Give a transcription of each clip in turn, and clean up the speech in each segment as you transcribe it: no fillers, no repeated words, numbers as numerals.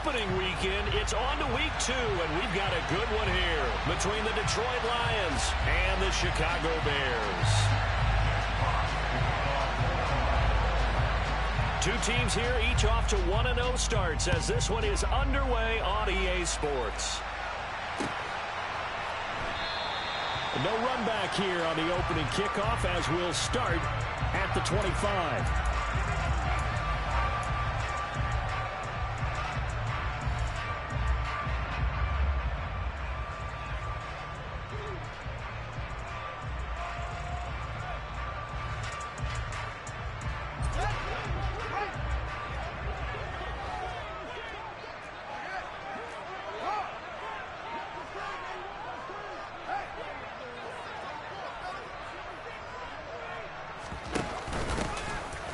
opening weekend, it's on to week 2, and we've got a good one here between the Detroit Lions and the Chicago Bears. Two teams here, each off to 1-0 starts as this one is underway on EA Sports. No run back here on the opening kickoff as we'll start at the 25.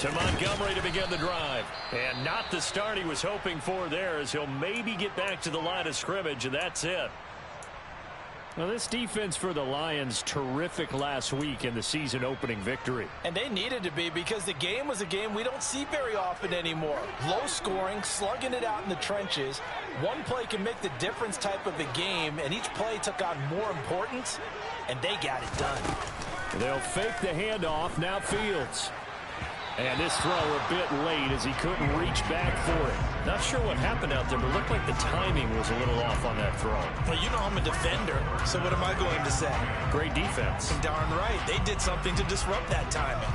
To Montgomery to begin the drive. And not the start he was hoping for there, as he'll maybe get back to the line of scrimmage, and that's it. Well, this defense for the Lions, terrific last week in the season opening victory. And they needed to be, because the game was a game we don't see very often anymore. Low scoring, slugging it out in the trenches. One play can make the difference type of a game, and each play took on more importance, and they got it done. They'll fake the handoff. Now Fields. And this throw a bit late as he couldn't reach back for it. Not sure what happened out there, but it looked like the timing was a little off on that throw. Well, you know I'm a defender, so what am I going to say? Great defense. Darn right. They did something to disrupt that timing.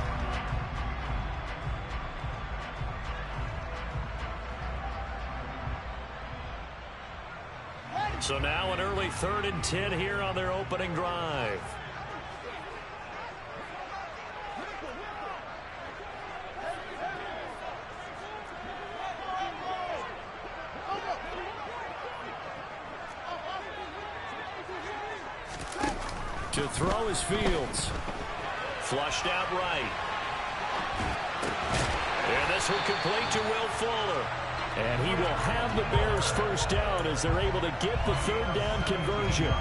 So now an early 3rd and 10 here on their opening drive. To throw is Fields. Flushed out right. And this will complete to Will Fuller. And he will have the Bears first down as they're able to get the 3rd down conversion.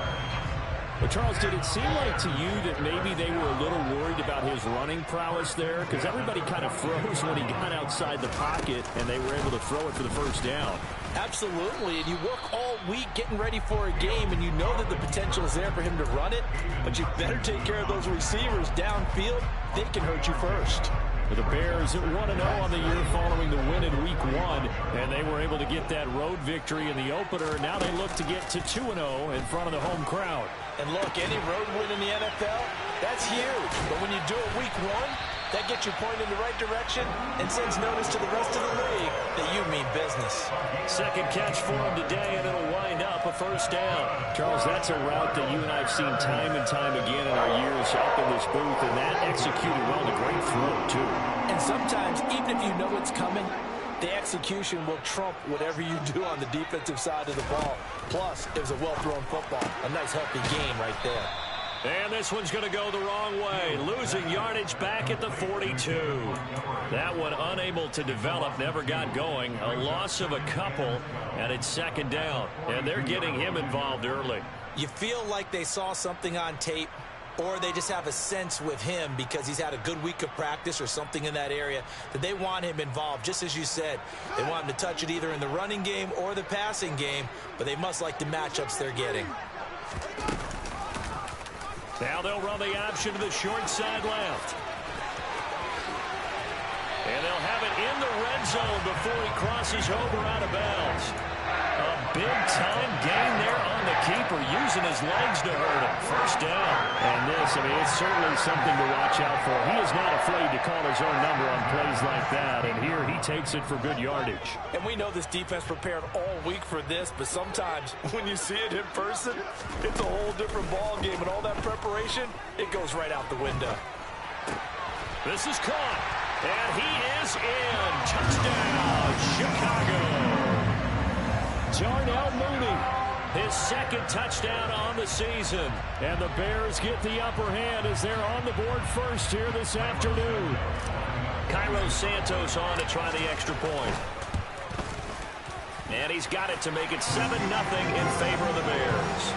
But Charles, did it seem like to you that maybe they were a little worried about his running prowess there? Because everybody kind of froze when he got outside the pocket and they were able to throw it for the first down. Absolutely, and you work all week getting ready for a game, and you know that the potential is there for him to run it, but you better take care of those receivers downfield. They can hurt you first. The Bears at 1-0 on the year following the win in Week 1, and they were able to get that road victory in the opener. Now they look to get to 2-0 in front of the home crowd. And look, any road win in the NFL, that's huge. But when you do it Week 1, that gets you pointed in the right direction and sends notice to the rest of the league that you mean business. Second catch for him today, and it'll wind up a first down. Charles, that's a route that you and I have seen time and time again in our years up in this booth, and that executed well. A great throw, too. And sometimes, even if you know it's coming, the execution will trump whatever you do on the defensive side of the ball. Plus, it was a well-thrown football. A nice, healthy game right there. And this one's going to go the wrong way. Losing yardage back at the 42. That one unable to develop, never got going. A loss of a couple, and it's 2nd down. And they're getting him involved early. You feel like they saw something on tape, or they just have a sense with him because he's had a good week of practice or something in that area that they want him involved. Just as you said, they want him to touch it either in the running game or the passing game, but they must like the matchups they're getting. Now they'll run the option to the short side left. And they'll have it in the red zone before he crosses over out of bounds. A big-time gain there on the keeper, using his legs to hurt him. First down. And this, I mean, it's certainly something to watch out for. He is not afraid to call his own number on plays like that. And here he takes it for good yardage. And we know this defense prepared all week for this, but sometimes when you see it in person, it's a whole different ball game. And all that preparation, it goes right out the window. This is caught. And he is in. Touchdown, Chicago. Darnell Mooney, his 2nd touchdown on the season. And the Bears get the upper hand as they're on the board first here this afternoon. Cairo Santos on to try the extra point. And he's got it to make it 7-0 in favor of the Bears.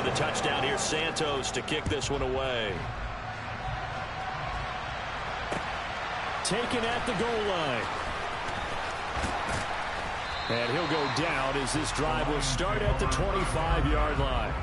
the touchdown here, Santos, to kick this one away. Taken at the goal line. And he'll go down as this drive will start at the 25-yard line.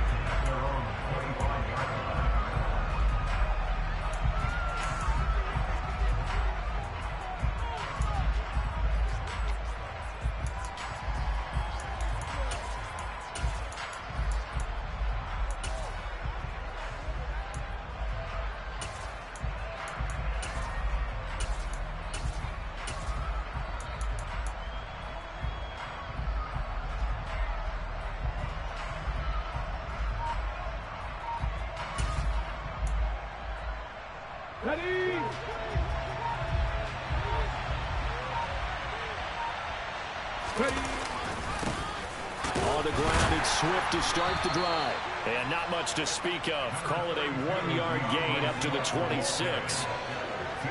Ready. On the ground, it's Swift to start the drive. And not much to speak of. Call it a 1-yard gain up to the 26.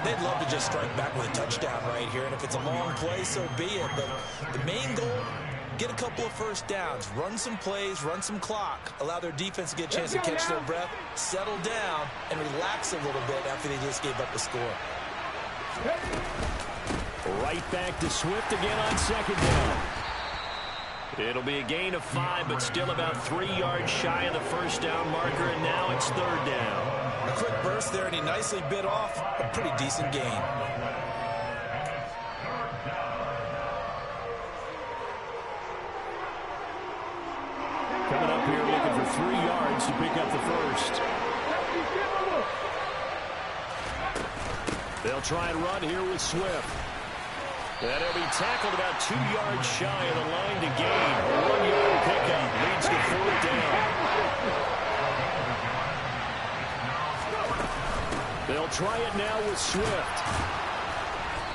They'd love to just strike back with a touchdown right here, and if it's a long play, so be it. But the main goal, get a couple of first downs, run some plays, run some clock, allow their defense to get a chance to catch their breath, settle down, and relax a little bit after they just gave up the score. Right back to Swift again on second down. It'll be a gain of 5, but still about 3 yards shy of the first down marker, and now it's third down. A quick burst there, and he nicely bit off a pretty decent gain. Coming up here looking for 3 yards to pick up the first. They'll try and run here with Swift. And he'll be tackled about 2 yards shy of the line to gain. A 1-yard pickup leads to fourth down. They'll try it now with Swift.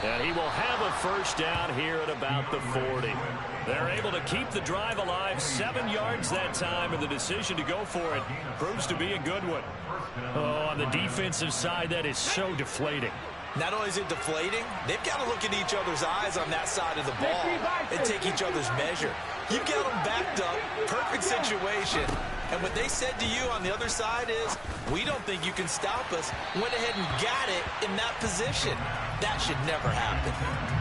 And he will have a first down here at about the 40. They're able to keep the drive alive, 7 yards that time, and the decision to go for it proves to be a good one. Oh, on the defensive side, that is so deflating. Not only is it deflating, they've got to look at each other's eyes on that side of the ball and take each other's measure. You've got them backed up, perfect situation, and what they said to you on the other side is, we don't think you can stop us. Went ahead and got it in that position. That should never happen.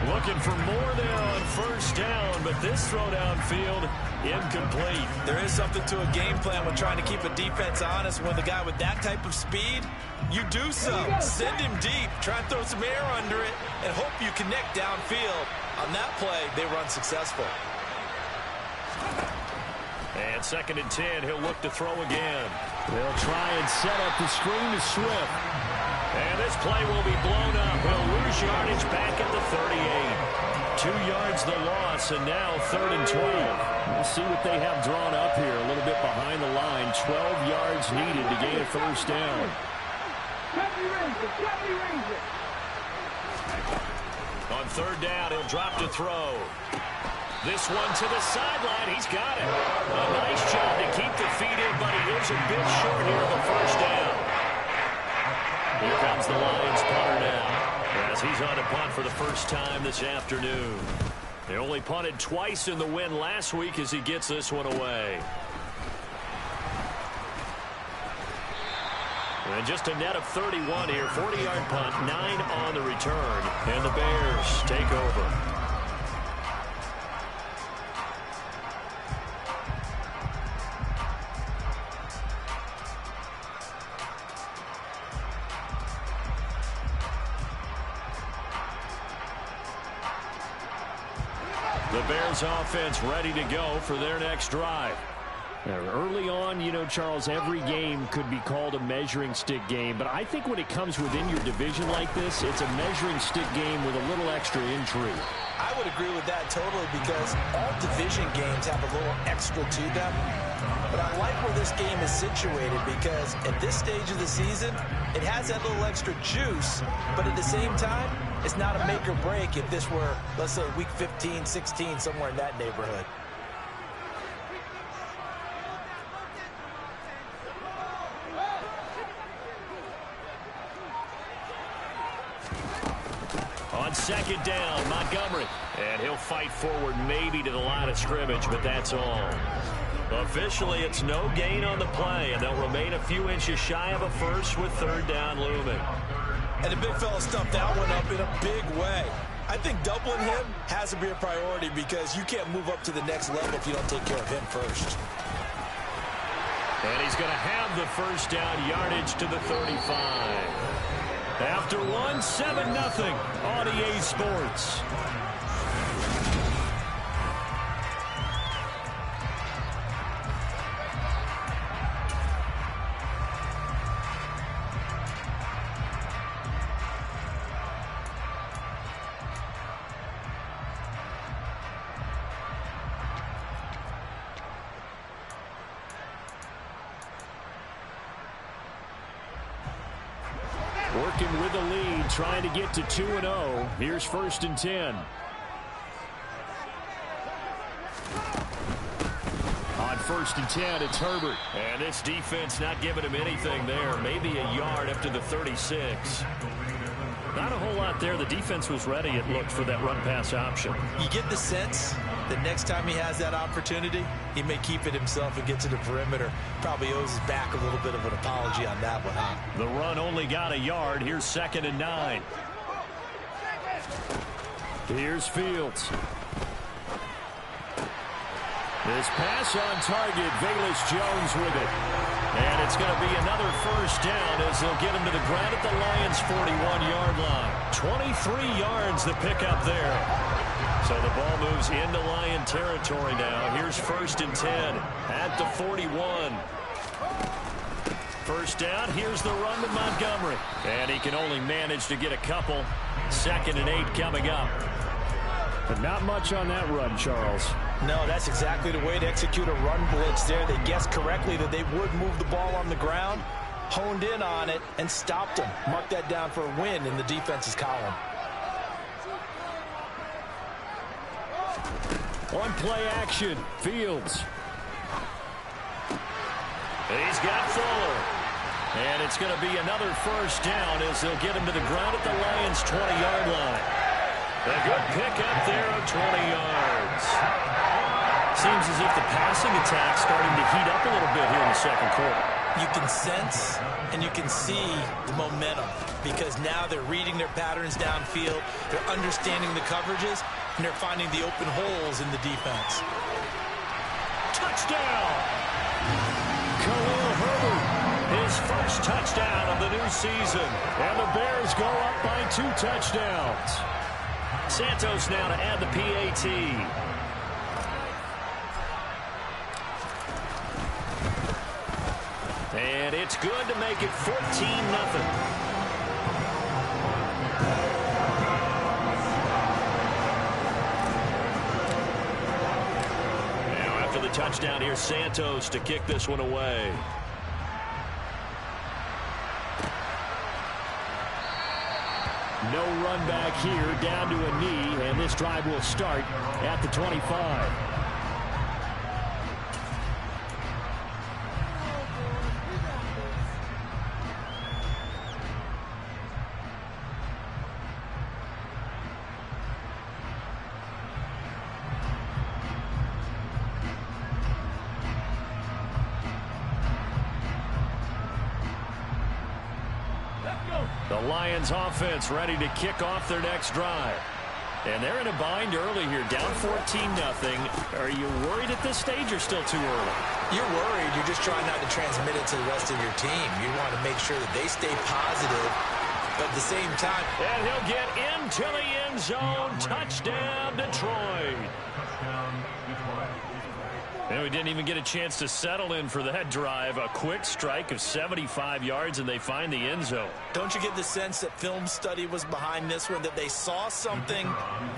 Looking for more there on first down, but this throw downfield, incomplete. There is something to a game plan when trying to keep a defense honest. When the guy with that type of speed, you do so. Send him deep, try and throw some air under it, and hope you connect downfield. On that play, they run successful. And 2nd and 10, he'll look to throw again. They'll try and set up the screen to Swift. And this play will be blown up. He'll lose yardage back at the 38. 2 yards the loss, and now 3rd and 12. We'll see what they have drawn up here. A little bit behind the line. 12 yards needed to gain a first down. On 3rd down, he'll drop to throw. This one to the sideline. He's got it. A nice job to keep the feet in, but he is a bit short here of the first down. Here comes the Lions punter now, as he's on to punt for the first time this afternoon. They only punted twice in the win last week as he gets this one away. And just a net of 31 here. 40-yard punt, 9 on the return. And the Bears take over. The Bears offense ready to go for their next drive. Early on, you know, Charles, every game could be called a measuring stick game, but I think when it comes within your division like this, it's a measuring stick game with a little extra intrigue. I would agree with that totally, because all division games have a little extra to them. But I like where this game is situated, because at this stage of the season, it has that little extra juice, but at the same time, it's not a make or break if this were, let's say, week 15, 16, somewhere in that neighborhood. On 2nd down, Montgomery. And he'll fight forward maybe to the line of scrimmage, but that's all. Officially, it's no gain on the play, and they'll remain a few inches shy of a first with third down looming. And the big fella stuffed that one up in a big way. I think doubling him has to be a priority because you can't move up to the next level if you don't take care of him first. And he's going to have the first down yardage to the 35. After one, 7-0 on EA Sports. Working with the lead, trying to get to 2-0. Here's 1st and 10. On 1st and 10, it's Herbert. And this defense not giving him anything there. Maybe a yard up to the 36. Not a whole lot there. The defense was ready, it looked, for that run-pass option. You get the sense that next time he has that opportunity, he may keep it himself and get to the perimeter. Probably owes his back a little bit of an apology on that one, huh? The run only got a yard. Here's 2nd and 9. Here's Fields. This pass on target. Velus Jones with it. And it's going to be another first down as they'll get him to the ground at the Lions' 41-yard line. 23 yards the pickup there. So the ball moves into Lion territory now. Here's 1st and 10 at the 41. First down. Here's the run to Montgomery. And he can only manage to get a couple. 2nd and 8 coming up. But not much on that run, Charles. No, that's exactly the way to execute a run blitz there. They guessed correctly that they would move the ball on the ground, honed in on it, and stopped them. Mark that down for a win in the defense's column. On play action, Fields. He's got Fuller. And it's going to be another first down as they'll get him to the ground at the Lions' 20-yard line. A good pickup there of 20 yards. Seems as if the passing attack's starting to heat up a little bit here in the second quarter. You can sense and you can see the momentum because now they're reading their patterns downfield, they're understanding the coverages, and they're finding the open holes in the defense. Touchdown! Khalil Herbert, his first touchdown of the new season. And the Bears go up by 2 touchdowns. Santos now to add the PAT. And it's good to make it 14-0. Now after the touchdown, here's Santos to kick this one away. No run back here, down to a knee, and this drive will start at the 25. The Lions offense ready to kick off their next drive. And they're in a bind early here, down 14-0. Are you worried at this stage or still too early? You're worried. You're just trying not to transmit it to the rest of your team. You want to make sure that they stay positive, but at the same time. And he'll get into the end zone. Touchdown, Detroit. And we didn't even get a chance to settle in for that drive. A quick strike of 75 yards, and they find the end zone. Don't you get the sense that film study was behind this one, that they saw something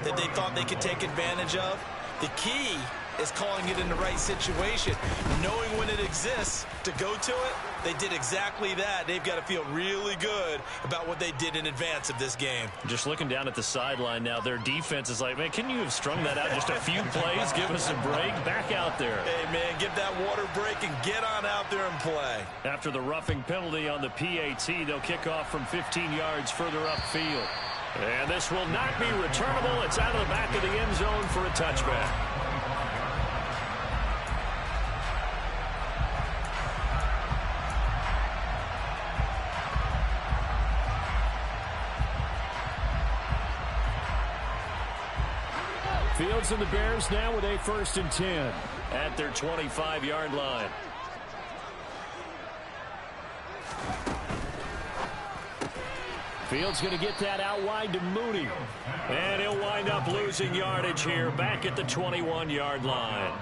that they thought they could take advantage of? The key is calling it in the right situation, knowing when it exists to go to it. They did exactly that. They've got to feel really good about what they did in advance of this game. Just looking down at the sideline now, their defense is like, man, can you have strung that out just a few plays? Give us a break. Back out there. Hey, man, give that water break and get on out there and play. After the roughing penalty on the PAT, they'll kick off from 15 yards further upfield. And this will not be returnable. It's out of the back of the end zone for a touchback. Fields and the Bears now with a 1st and 10 at their 25-yard line. Fields going to get that out wide to Mooney. And he'll wind up losing yardage here back at the 21-yard line.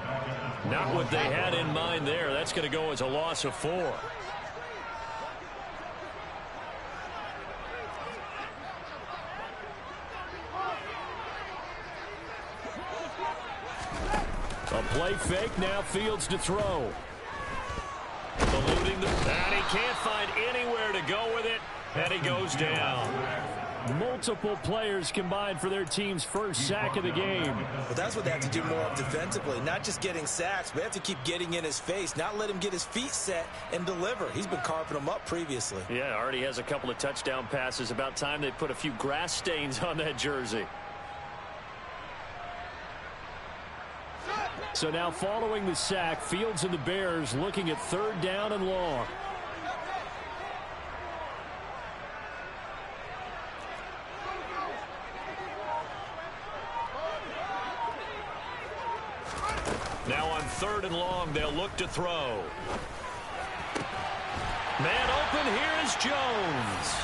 Not what they had in mind there. That's going to go as a loss of 4. A play fake, now Fields to throw. Eluding and he can't find anywhere to go with it, and he goes down. Multiple players combined for their team's first sack of the game. But that's what they have to do more of defensively, not just getting sacks, but they have to keep getting in his face, not let him get his feet set and deliver. He's been carving them up previously. Yeah, already has a couple of touchdown passes. About time they put a few grass stains on that jersey. So now following the sack, Fields and the Bears looking at 3rd down and long. Now on 3rd and long, they'll look to throw. Man open, here is Jones.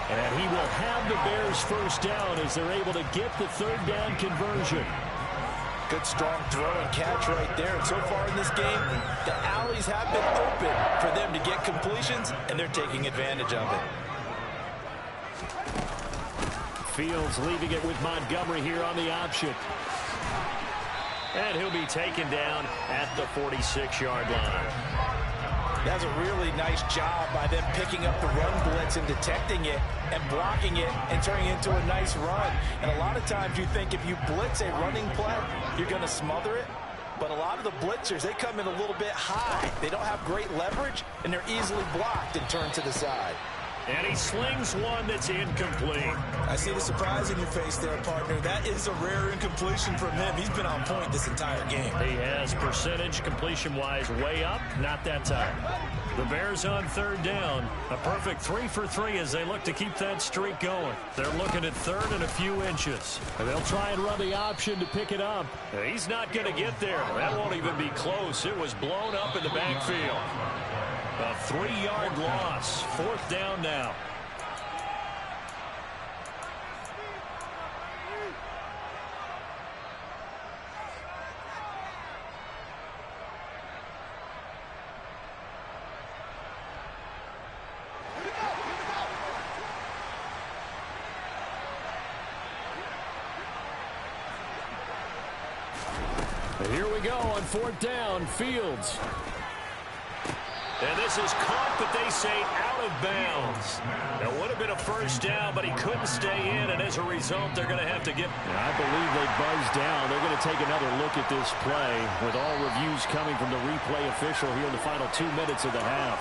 And he will have the Bears 1st down as they're able to get the 3rd down conversion. Good strong throw and catch right there. And so far in this game, the alleys have been open for them to get completions, and they're taking advantage of it. Fields leaving it with Montgomery here on the option. And he'll be taken down at the 46-yard line. That's a really nice job by them picking up the run blitz and detecting it and blocking it and turning it into a nice run. And a lot of times you think if you blitz a running play, you're going to smother it. But a lot of the blitzers, they come in a little bit high. They don't have great leverage, and they're easily blocked and turned to the side. And he slings one that's incomplete. I see the surprise in your face there, partner. That is a rare incompletion from him. He's been on point this entire game. He has percentage completion-wise way up. Not that time. The Bears on 3rd down. A perfect 3 for 3 as they look to keep that streak going. They're looking at 3rd and a few inches. And they'll try and run the option to pick it up. He's not going to get there. That won't even be close. It was blown up in the backfield. A 3-yard loss. 4th down now. Here we go on 4th down. Fields. And this is caught, but they say out of bounds. That would have been a 1st down, but he couldn't stay in, and as a result, they're going to have to get... I believe they buzzed down. They're going to take another look at this play, with all reviews coming from the replay official here in the final 2 minutes of the half.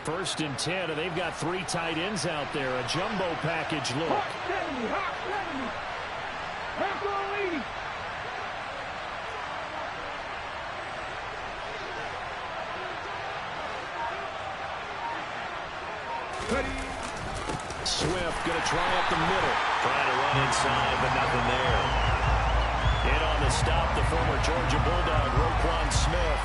First and 10, and they've got 3 tight ends out there. A jumbo package look. Swift going to try up the middle. Trying to run inside, but nothing there. In on the stop, the former Georgia Bulldog, Roquan Smith.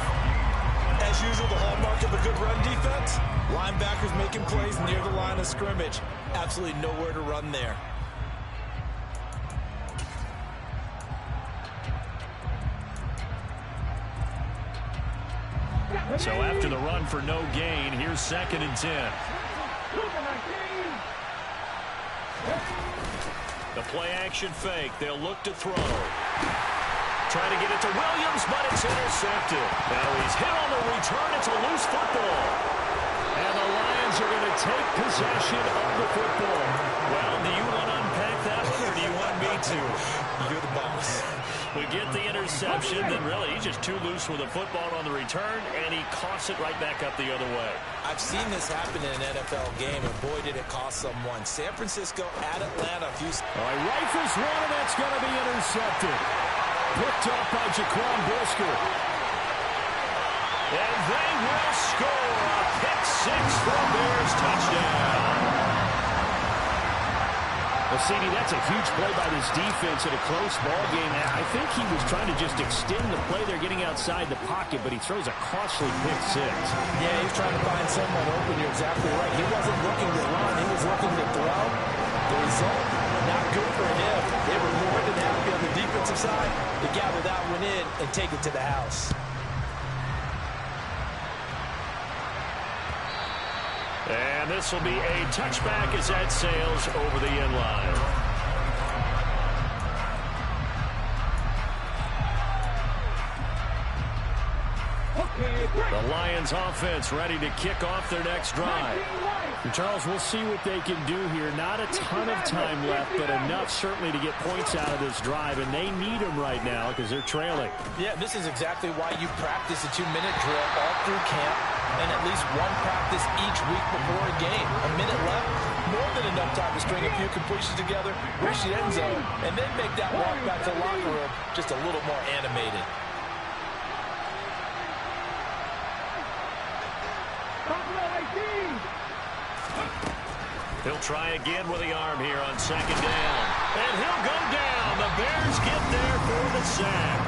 As usual, the hallmark of a good run defense, linebackers making plays near the line of scrimmage. Absolutely nowhere to run there. So after the run for no gain, here's 2nd and 10. The play action fake. They'll look to throw. Trying to get it to Williams, but it's intercepted. Now he's hit on the return. It's a loose football. And the Lions are going to take possession of the football. Well, do you want to unpack that one, or do you want me to? You're the boss. We get the interception, then really he's just too loose with a football on the return, and he coughs it right back up the other way. I've seen this happen in an NFL game, and boy, did it cost someone. San Francisco at Atlanta. All right, rifles one, and that's going to be intercepted. Picked up by Jaquan Brisker. And they will score a pick six for a Bears touchdown. Well, CD, that's a huge play by this defense in a close ball game. I think he was trying to just extend the play. They're getting outside the pocket, but he throws a costly pick six. Yeah, he's trying to find someone open. You're exactly right. He wasn't looking to run. He was looking to throw. The result, not good for him. They were more than happy on the defensive side to gather that one in and take it to the house. And this will be a touchback as that sails over the end line. The Lions offense ready to kick off their next drive. And Charles, we'll see what they can do here. Not a ton of time left, but enough certainly to get points out of this drive, and they need them right now because they're trailing. Yeah, this is exactly why you practice a 2-minute drill all through camp and at least one practice each week before a game. A minute left, more than enough time to string a few completions together, reach the end zone, and then make that walk back to the locker room just a little more animated. He'll try again with the arm here on second down. And he'll go down. The Bears get there for the sack.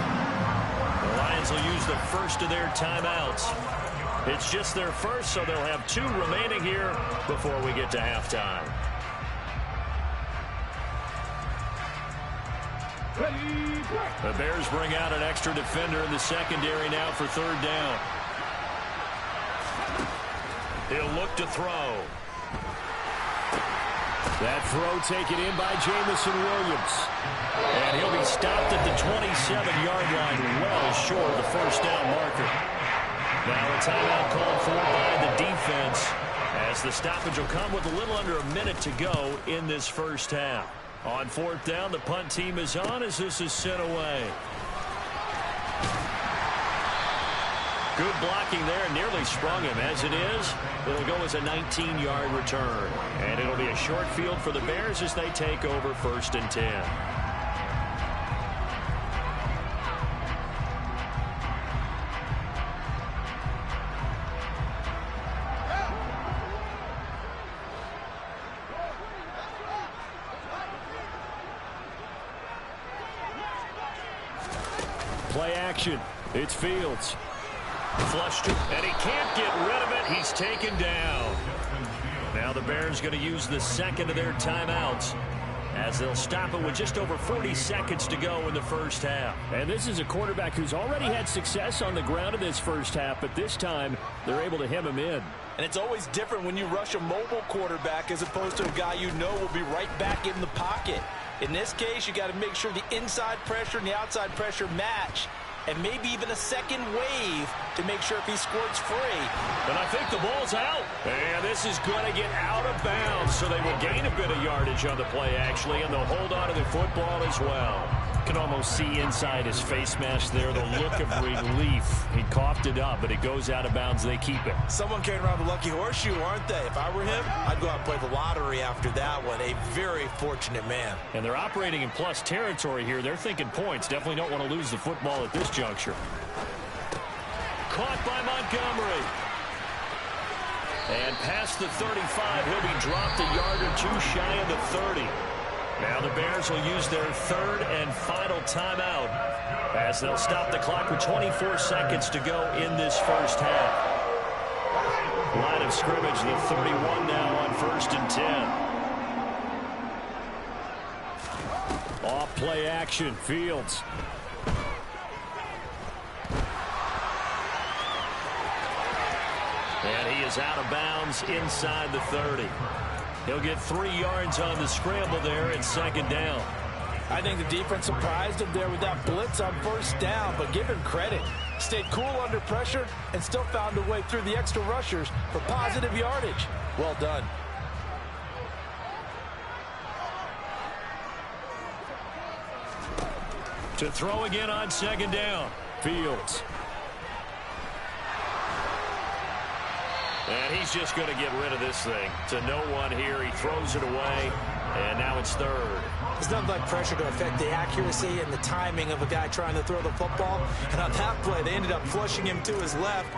The Lions will use the first of their timeouts. It's just their first, so they'll have 2 remaining here before we get to halftime. The Bears bring out an extra defender in the secondary now for third down. He'll look to throw. That throw taken in by Jamison Williams. And he'll be stopped at the 27-yard line, well short of the first down marker. Now a timeout called for by the defense, as the stoppage will come with a little under a minute to go in this first half. On fourth down, the punt team is on as this is sent away. Good blocking there, nearly sprung him. As it is, it'll go as a 19-yard return. And it'll be a short field for the Bears as they take over 1st and 10. Play action. It's Fields. Flushed it, and he can't get rid of it. He's taken down. Now the Bears going to use the second of their timeouts as they'll stop it with just over 40 seconds to go in the first half. And this is a quarterback who's already had success on the ground in this first half, but this time they're able to hem him in. And it's always different when you rush a mobile quarterback as opposed to a guy you know will be right back in the pocket. In this case, you got to make sure the inside pressure and the outside pressure match, and maybe even a second wave to make sure if he squirts free. But I think the ball's out. And this is going to get out of bounds, so they will gain a bit of yardage on the play, actually, and they'll hold on to the football as well. You can almost see inside his face mask there the look of relief. He coughed it up, but it goes out of bounds. They keep it. Someone carrying around the lucky horseshoe, aren't they? If I were him, I'd go out and play the lottery after that one. A very fortunate man. And they're operating in plus territory here. They're thinking points. Definitely don't want to lose the football at this juncture. Caught by Montgomery. And past the 35, he'll be dropped a yard or two shy of the 30. Now the Bears will use their third and final timeout as they'll stop the clock with 24 seconds to go in this first half. Line of scrimmage, the 31 now on 1st and 10. Off play action, Fields. And he is out of bounds inside the 30. He'll get 3 yards on the scramble there at second down. I think the defense surprised him there with that blitz on first down, but give him credit. Stayed cool under pressure and still found a way through the extra rushers for positive yardage. Well done. To throw again on second down. Fields. And he's just going to get rid of this thing. To no one here. He throws it away. And now it's third. There's nothing like pressure to affect the accuracy and the timing of a guy trying to throw the football. And on that play, they ended up flushing him to his left,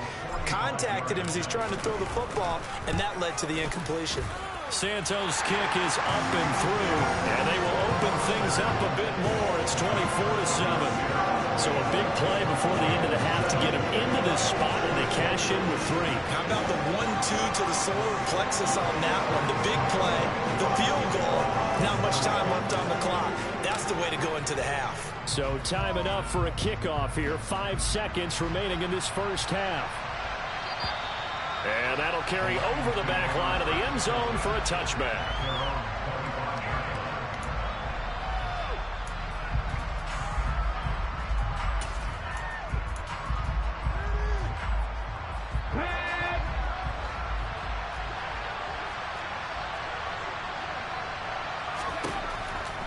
contacted him as he's trying to throw the football, and that led to the incompletion. Santos' kick is up and through, and they will open things up a bit more. It's 24-7. So a big play before the end of the half to get him into this spot, and they cash in with 3. How about the 1-2 to the solar plexus on that one? The big play, the field goal, not much time left on the clock. That's the way to go into the half. So time enough for a kickoff here. 5 seconds remaining in this first half. And that'll carry over the back line of the end zone for a touchback.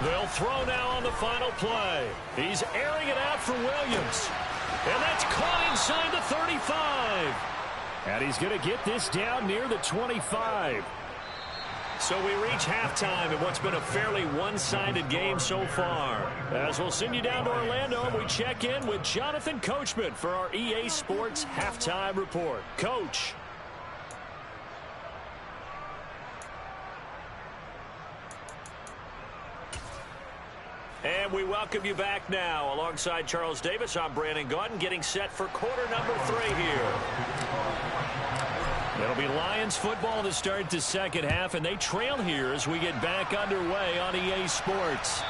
They'll throw now on the final play. He's airing it out for Williams. And that's caught inside the 35. And he's going to get this down near the 25. So we reach halftime in what's been a fairly one-sided game so far. As we'll send you down to Orlando, and we check in with Jonathan Coachman for our EA Sports Halftime Report. Coach. And we welcome you back now. Alongside Charles Davis, I'm Brandon Gaudin, getting set for quarter number 3 here. It'll be Lions football to start the second half, and they trail here as we get back underway on EA Sports.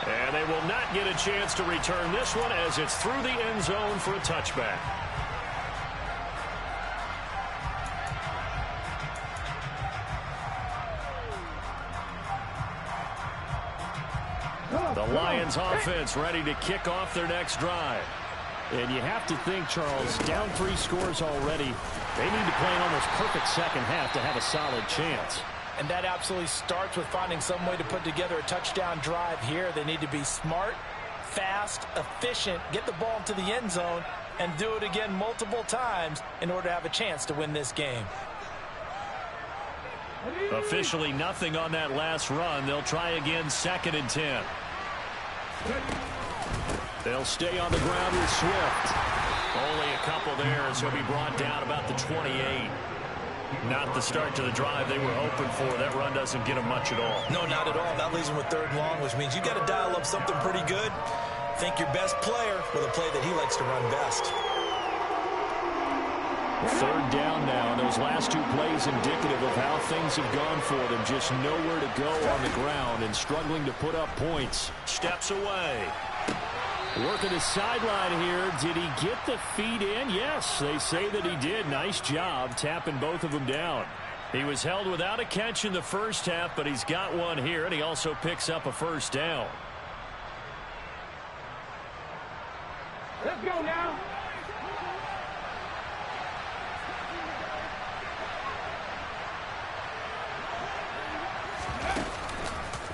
And they will not get a chance to return this one as it's through the end zone for a touchback. The Lions offense ready to kick off their next drive. And you have to think, Charles, down 3 scores already. They need to play an almost perfect second half to have a solid chance. And that absolutely starts with finding some way to put together a touchdown drive here. They need to be smart, fast, efficient, get the ball to the end zone, and do it again multiple times in order to have a chance to win this game. Officially nothing on that last run. They'll try again, 2nd and 10. They'll stay on the ground with Swift. Only a couple there as he'll be brought down about the 28. Not the start to the drive they were hoping for. That run doesn't get them much at all. No, not at all. That leaves them with 3rd and long, which means you got to dial up something pretty good. Think your best player with a play that he likes to run best. 3rd down now, and those last 2 plays indicative of how things have gone for them. Just nowhere to go on the ground and struggling to put up points. Steps away. Working the sideline here. Did he get the feet in? Yes, they say that he did. Nice job tapping both of them down. He was held without a catch in the first half, but he's got one here, and he also picks up a 1st down. Let's go now.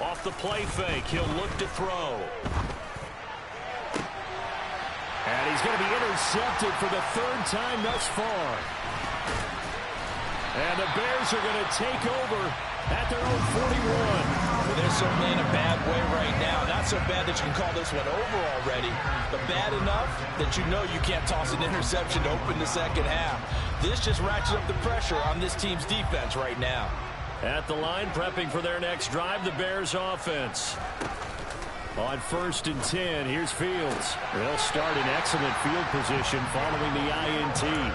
Off the play fake, he'll look to throw. And he's going to be intercepted for the 3rd time thus far. And the Bears are going to take over at their own 41. Well, they're certainly in a bad way right now. Not so bad that you can call this one over already, but bad enough that you know you can't toss an interception to open the second half. This just ratchets up the pressure on this team's defense right now. At the line, prepping for their next drive, the Bears offense. On 1st and 10, here's Fields. They'll start in excellent field position following the INT.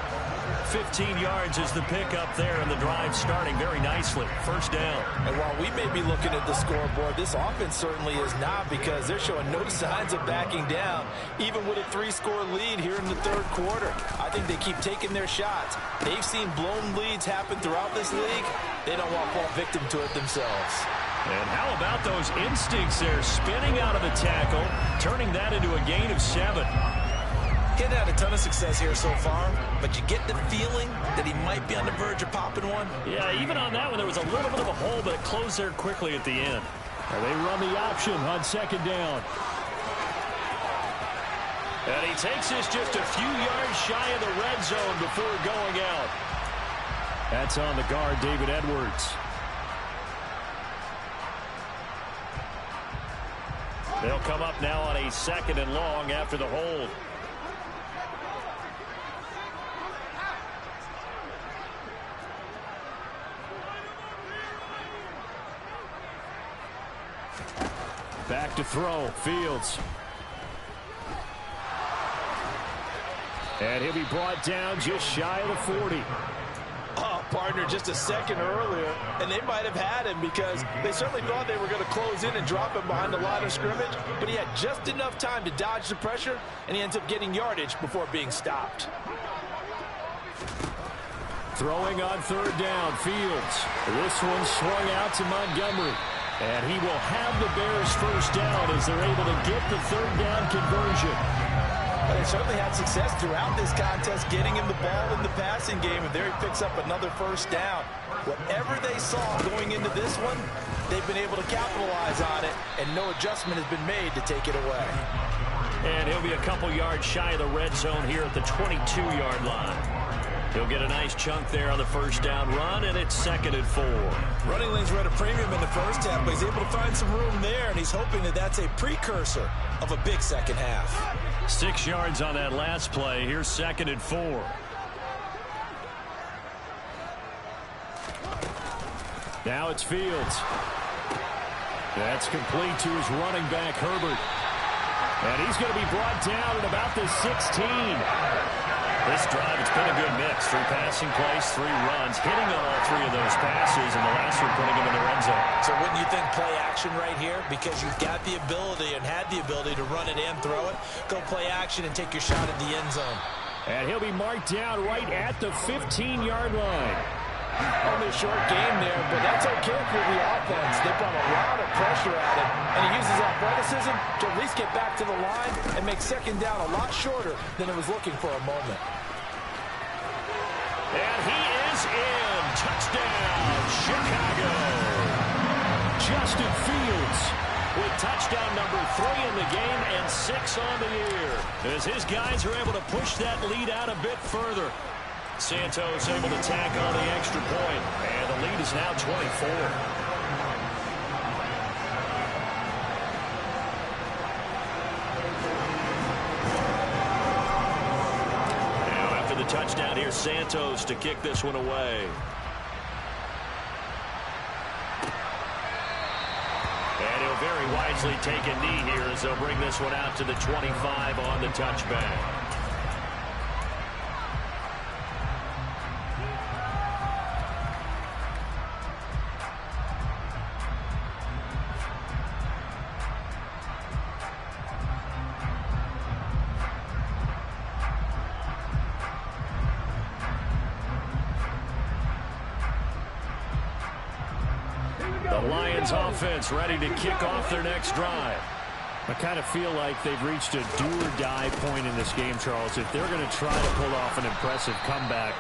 15 yards is the pickup there, and the drive starting very nicely. 1st down. And while we may be looking at the scoreboard, this offense certainly is not, because they're showing no signs of backing down, even with a 3-score lead here in the 3rd quarter. I think they keep taking their shots. They've seen blown leads happen throughout this league. They don't want to fall victim to it themselves. And how about those instincts there, spinning out of the tackle, turning that into a gain of 7. He hasn't had a ton of success here so far, but you get the feeling that he might be on the verge of popping one. Yeah, even on that one, there was a little bit of a hole, but it closed there quickly at the end. And they run the option on 2nd down. And he takes this just a few yards shy of the red zone before going out. That's on the guard, David Edwards. They'll come up now on a 2nd and long after the hold. Back to throw, Fields. And he'll be brought down just shy of the 40. Oh, partner, just a second earlier, and they might have had him because they certainly thought they were going to close in and drop him behind the line of scrimmage, but he had just enough time to dodge the pressure, and he ends up getting yardage before being stopped. Throwing on 3rd down, Fields. This one swung out to Montgomery. And he will have the Bears first down as they're able to get the 3rd down conversion. But they certainly had success throughout this contest getting him the ball in the passing game, and there he picks up another first down. Whatever they saw going into this one, they've been able to capitalize on it, and no adjustment has been made to take it away. And he'll be a couple yards shy of the red zone here at the 22-yard line. He'll get a nice chunk there on the first down run, and it's 2nd and 4. Running lanes were at a premium in the first half, but he's able to find some room there, and he's hoping that that's a precursor of a big second half. 6 yards on that last play. Here's 2nd and 4. Now it's Fields. That's complete to his running back, Herbert. And he's going to be brought down at about the 16. This drive, it's been a good mix. 3 passing plays, 3 runs, hitting on all 3 of those passes, and the last one putting him in the red zone. So wouldn't you think play action right here? Because you've got the ability and had the ability to run it and throw it. Go play action and take your shot at the end zone. And he'll be marked down right at the 15-yard line. Only a short game there, but that's okay for the offense. They brought a lot of pressure at him, and he uses athleticism to at least get back to the line and make 2nd down a lot shorter than it was looking for a moment. And he is in. Touchdown, Chicago. Justin Fields with touchdown number 3 in the game and 6 on the year. As his guys are able to push that lead out a bit further. Santos able to tack on the extra point, and the lead is now 24. Now after the touchdown, here's Santos to kick this one away. And he'll very wisely take a knee here as they'll bring this one out to the 25 on the touchback. Offense ready to kick off their next drive. I kind of feel like they've reached a do-or-die point in this game, Charles. If they're going to try to pull off an impressive comeback,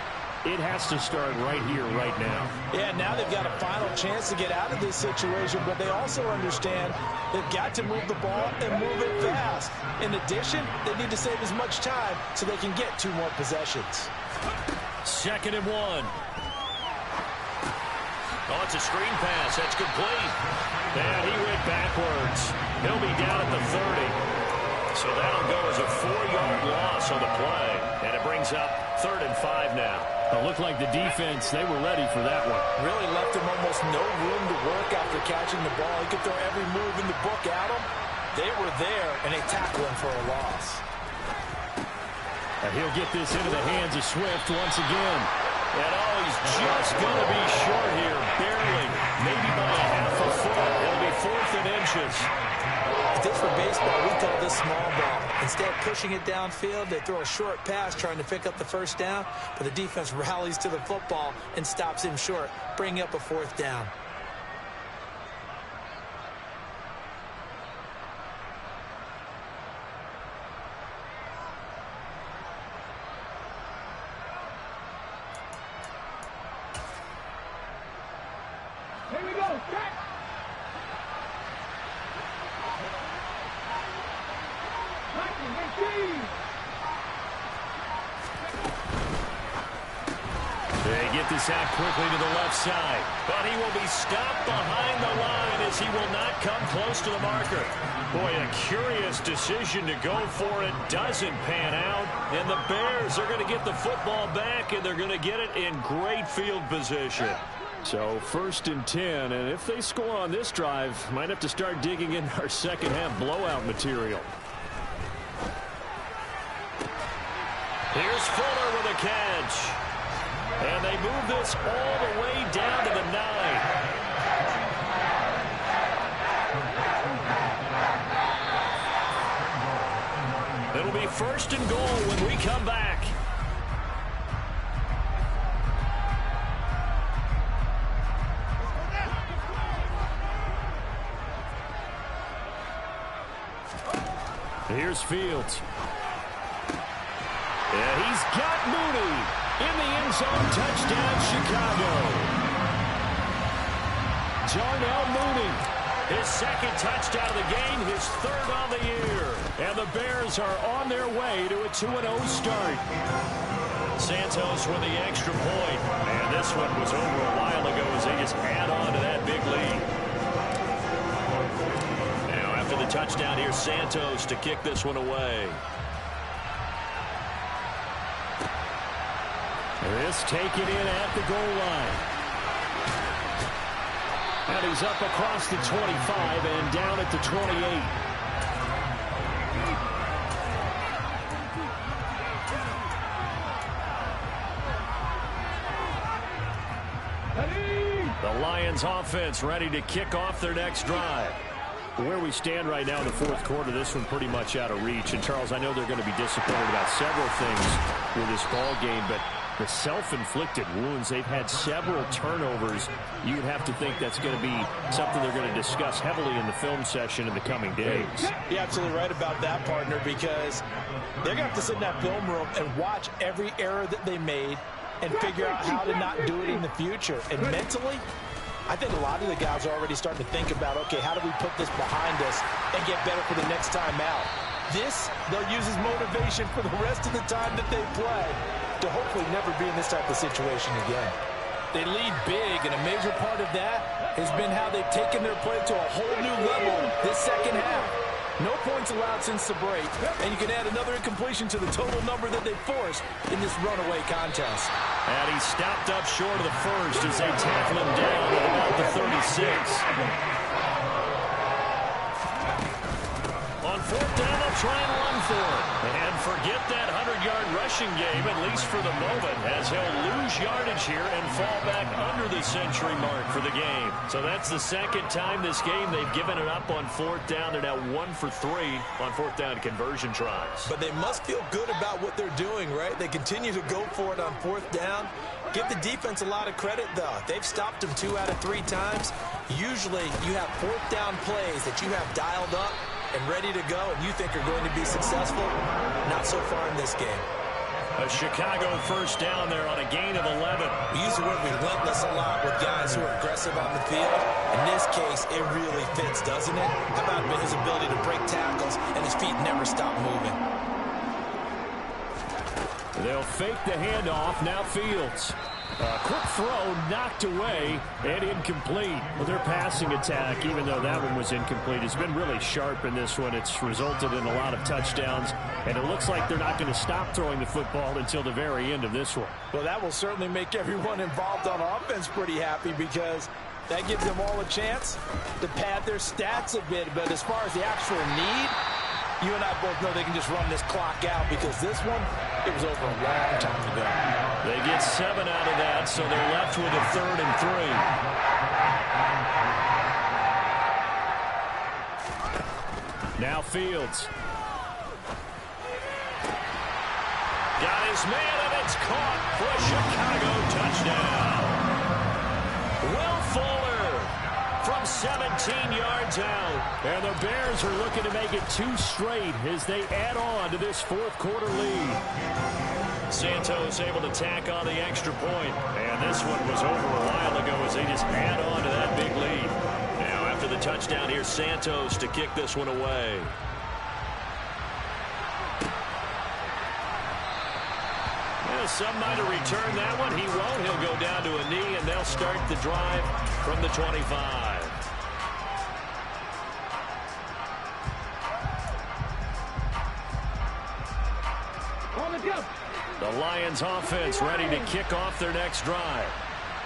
it has to start right here, right now. Yeah, now they've got a final chance to get out of this situation, but they also understand they've got to move the ball and move it fast. In addition, they need to save as much time so they can get 2 more possessions. 2nd and 1. Oh, it's a screen pass. That's complete. And he went backwards. He'll be down at the 30. So that'll go as a 4-yard loss on the play. And it brings up 3rd and 5 now. It looked like the defense, they were ready for that one. Really left him almost no room to work after catching the ball. He could throw every move in the book at him. They were there, and they tackled him for a loss. And he'll get this into the hands of Swift once again. And oh, he's just going to be short here, barely, maybe by a half a foot. It'll be 4th and inches. If this were baseball, we call this small ball. Instead of pushing it downfield, they throw a short pass trying to pick up the first down, but the defense rallies to the football and stops him short, bringing up a 4th down. Here we go. Set. Nice. They get this out quickly to the left side, but he will be stopped behind the line as he will not come close to the marker. Boy, a curious decision to go for it. Doesn't pan out, and the Bears are going to get the football back, and they're going to get it in great field position. So 1st and 10, and if they score on this drive, might have to start digging in our second half blowout material. Here's Fuller with a catch. And they move this all the way down to the 9. It'll be 1st and goal when we come back. Here's Fields. Yeah, he's got Mooney. In the end zone, touchdown, Chicago. Darnell Mooney, his 2nd touchdown of the game, his 3rd on the year. And the Bears are on their way to a 2-0 start. Santos with the extra point. And this one was over a while ago as they just add on to that big lead. Now after the touchdown, here's Santos to kick this one away. This taken in at the goal line. And he's up across the 25 and down at the 28. The Lions offense ready to kick off their next drive. Where we stand right now in the 4th quarter, this one pretty much out of reach. And, Charles, I know they're going to be disappointed about several things with this ball game, but the self-inflicted wounds, they've had several turnovers. You'd have to think that's going to be something they're going to discuss heavily in the film session in the coming days. You're absolutely right about that, partner, because they're going to have to sit in that film room and watch every error that they made and figure out how to not do it in the future. And mentally, I think a lot of the guys are already starting to think about, okay, how do we put this behind us and get better for the next time out? This, they'll use as motivation for the rest of the time that they play to hopefully never be in this type of situation again. They lead big, and a major part of that has been how they've taken their play to a whole new level this second half. No points allowed since the break, and you can add another incompletion to the total number that they forced in this runaway contest. And he stopped up short of the first as they tackle him down at about the 36. On 4th down, they'll try and run for it. And forget that 100-yard rushing game, at least for the moment, as he'll lose yardage here and fall back under the century mark for the game. So that's the 2nd time this game they've given it up on 4th down. They're now 1 for 3 on 4th down conversion tries. But they must feel good about what they're doing, right? They continue to go for it on 4th down. Give the defense a lot of credit, though. They've stopped them 2 out of 3 times. Usually, you have 4th down plays that you have dialed up and ready to go, and you think are going to be successful. Not so far in this game. A Chicago 1st down there on a gain of 11. We use the word relentless a lot with guys who are aggressive on the field. In this case, it really fits, doesn't it? How about his ability to break tackles and his feet never stop moving? They'll fake the handoff. Now Fields. A quick throw knocked away and incomplete. Well, their passing attack, even though that one was incomplete, has been really sharp in this one. It's resulted in a lot of touchdowns, and it looks like they're not going to stop throwing the football until the very end of this one. Well, that will certainly make everyone involved on offense pretty happy, because that gives them all a chance to pad their stats a bit. But as far as the actual need, you and I both know they can just run this clock out, because this one, it was over a long time ago. They get 7 out of that, so they're left with a 3rd and 3. Now Fields. Got his man, and it's caught for a Chicago touchdown. Will Fuller from 17 yards out. And the Bears are looking to make it 2 straight as they add on to this 4th quarter lead. Santos able to tack on the extra point. And this one was over a while ago as they just add on to that big lead. Now after the touchdown, here's Santos to kick this one away. Well, some might have returned that one. He won't. He'll go down to a knee, and they'll start the drive from the 25. The Lions offense ready to kick off their next drive.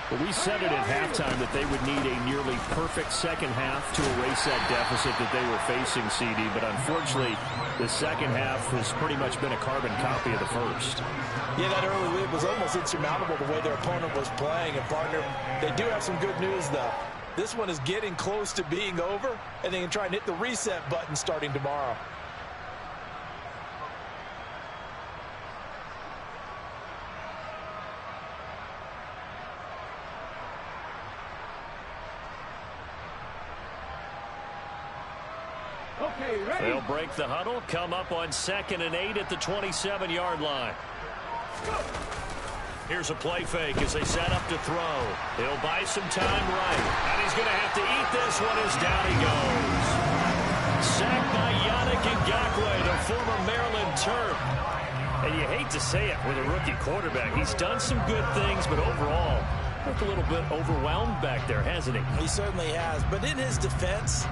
Well, we said it at halftime that they would need a nearly perfect second half to erase that deficit that they were facing, CD. But unfortunately, the second half has pretty much been a carbon copy of the first. Yeah, that early lead was almost insurmountable the way their opponent was playing. And, partner, they do have some good news, though. This one is getting close to being over, and they can try and hit the reset button starting tomorrow. They'll break the huddle, come up on 2nd and 8 at the 27-yard line. Here's a play fake as they set up to throw. He'll buy some time right. And he's going to have to eat this one as down he goes. Sacked by Yannick Ngakoue, the former Maryland Terp. And you hate to say it with a rookie quarterback. He's done some good things, but overall, looked a little bit overwhelmed back there, hasn't he? He certainly has. But in his defense,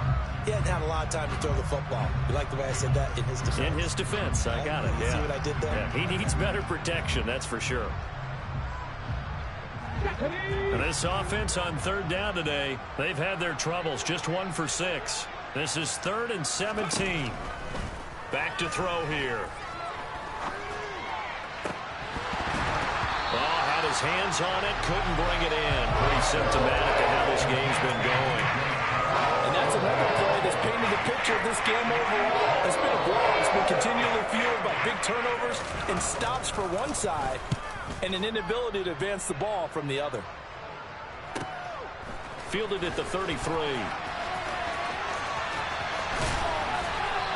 he hadn't had a lot of time to throw the football. You like the way I said that? In his defense. In his defense. I got it. You see what I did there? Yeah, he needs better protection, that's for sure. And this offense on 3rd down today, they've had their troubles. Just 1 for 6. This is 3rd and 17. Back to throw here. Oh, had his hands on it, couldn't bring it in. Pretty symptomatic of how this game's been going. And that's another play that's painted the picture of this game overall. It's been a blowout. It's been continually fueled by big turnovers and stops for one side and an inability to advance the ball from the other. Fielded at the 33.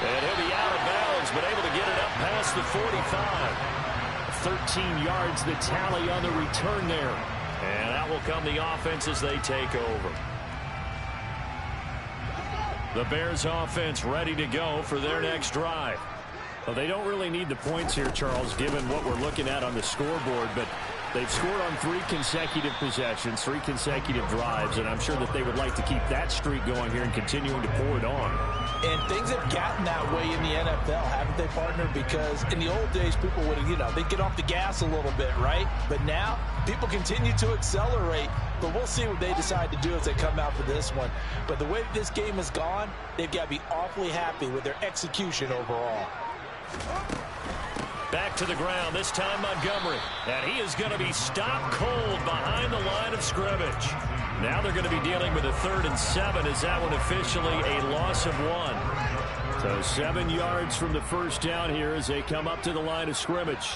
And he'll be out of bounds, but able to get it up past the 45. 13 yards the tally on the return there. And out will come the offense as they take over. The Bears offense ready to go for their next drive. Well, they don't really need the points here, Charles, given what we're looking at on the scoreboard, but they've scored on 3 consecutive possessions, 3 consecutive drives, and I'm sure that they would like to keep that streak going here and continuing to pour it on. And things have gotten that way in the NFL, haven't they, partner? Because in the old days, people would, they'd get off the gas a little bit, right? But now, people continue to accelerate. But we'll see what they decide to do as they come out for this one. But the way this game has gone, they've got to be awfully happy with their execution overall. Back to the ground, this time Montgomery. And he is going to be stopped cold behind the line of scrimmage. Now they're going to be dealing with a 3rd and 7 as that one officially a loss of 1. So 7 yards from the first down here as they come up to the line of scrimmage.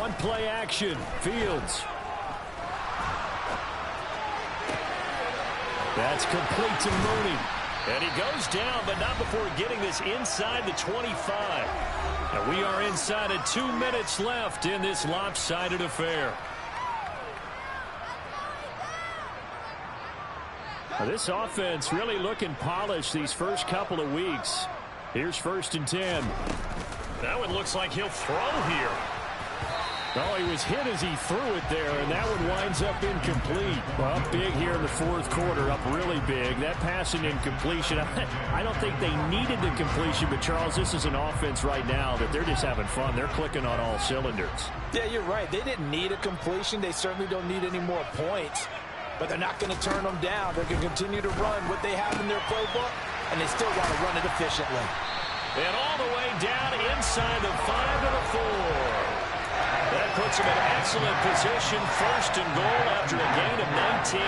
On play action, Fields. That's complete to Mooney. And he goes down, but not before getting this inside the 25. And we are inside of 2 minutes left in this lopsided affair. Now, this offense really looking polished these first couple of weeks. Here's 1st and 10. That one looks like he'll throw here. Oh, he was hit as he threw it there, and that one winds up incomplete. Well, up big here in the 4th quarter, up really big. That passing incompletion, I don't think they needed the completion, but, Charles, this is an offense right now that they're just having fun. They're clicking on all cylinders. Yeah, you're right. They didn't need a completion. They certainly don't need any more points, but they're not going to turn them down. They're going to continue to run what they have in their playbook, and they still want to run it efficiently. And all the way down inside the 5 and a 4. That puts him in excellent position, 1st and goal after a gain of 19.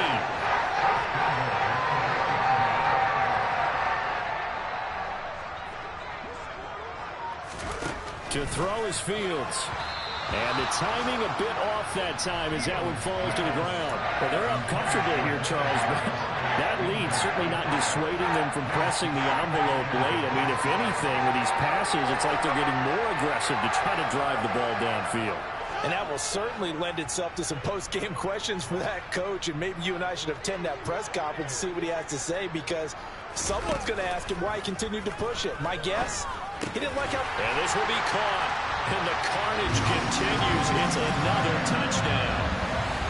To throw is Fields. And the timing a bit off that time as that one falls to the ground. Well, they're up comfortably here, Charles, but that lead certainly not dissuading them from pressing the envelope late. I mean, if anything, with these passes, it's like they're getting more aggressive to try to drive the ball downfield. And that will certainly lend itself to some post-game questions for that coach, and maybe you and I should attend that press conference to see what he has to say, because someone's going to ask him why he continued to push it. My guess, he didn't like how... And this will be caught. And the carnage continues. It's another touchdown.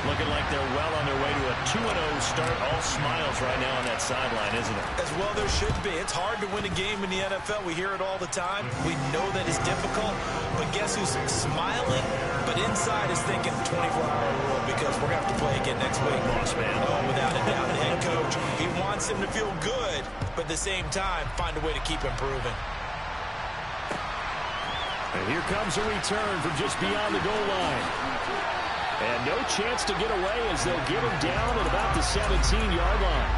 Looking like they're well on their way to a 2-0 start. All smiles right now on that sideline, isn't it? As well there should be. It's hard to win a game in the NFL. We hear it all the time. We know that it's difficult. But guess who's smiling? But inside is thinking 24-hour rule because we're going to have to play again next week. Boss man. Oh, without a doubt. The head coach, he wants him to feel good, but at the same time, find a way to keep improving. And here comes a return from just beyond the goal line. And no chance to get away as they'll get him down at about the 17-yard line.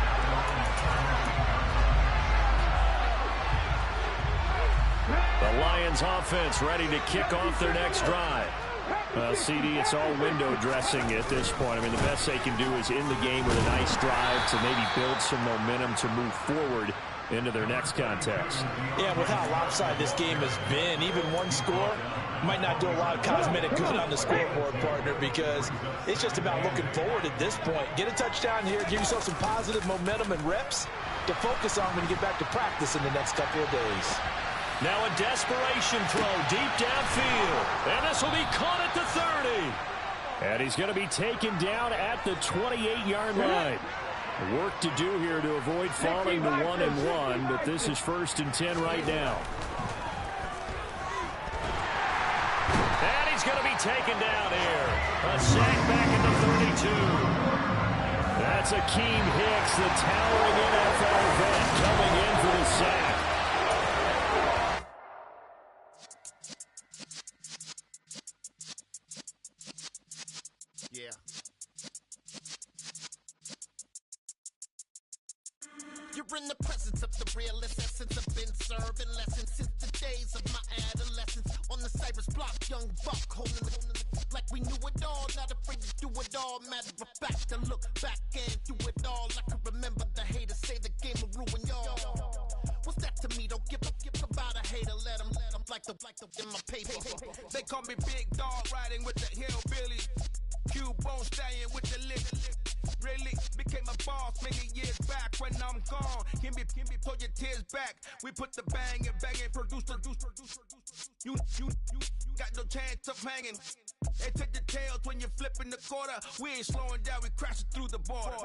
The Lions offense ready to kick off their next drive. Well, CD, it's all window dressing at this point. I mean, the best they can do is in the game with a nice drive to maybe build some momentum to move forward into their next contest. Yeah, with how lopsided this game has been, even one score might not do a lot of cosmetic good on the scoreboard, partner, because it's just about looking forward at this point. Get a touchdown here, give yourself some positive momentum and reps to focus on when you get back to practice in the next couple of days. Now a desperation throw deep downfield. And this will be caught at the 30. And he's going to be taken down at the 28-yard line. Work to do here to avoid falling to 1-1, but this is 1st and 10 right now. And he's going to be taken down here. A sack back at the 32. That's Akeem Hicks, the towering NFL vet, coming in for the sack. Yeah. You're in the presence of the realest essence. I've been serving lessons since the days of my adolescence. On the Cypress block, young buck holding the like we knew it all, not afraid to do it all. Matter of fact, to look back and do it all. I can remember the haters say the game will ruin y'all. What's that to me? Don't give about a hater. Let them like the in my paper. They call me Big Dog, riding with the hillbilly. Cubone staying with the lick. Really became a boss many years back. When I'm gone, can be pull your tears back. We put the bang and produce. You got no chance of hanging. They take the tails when you're flipping the quarter. We ain't slowing down, we crashing through the border.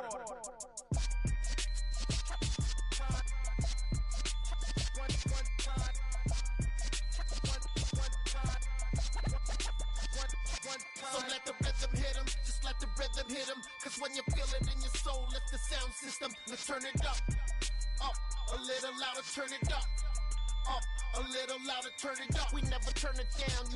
So let the rhythm hit him, just let the rhythm hit him. Cause when you feel it in your soul, lift the sound system. Let's turn it up, a little louder, turn it up, a little louder, turn it up. We never turn it down,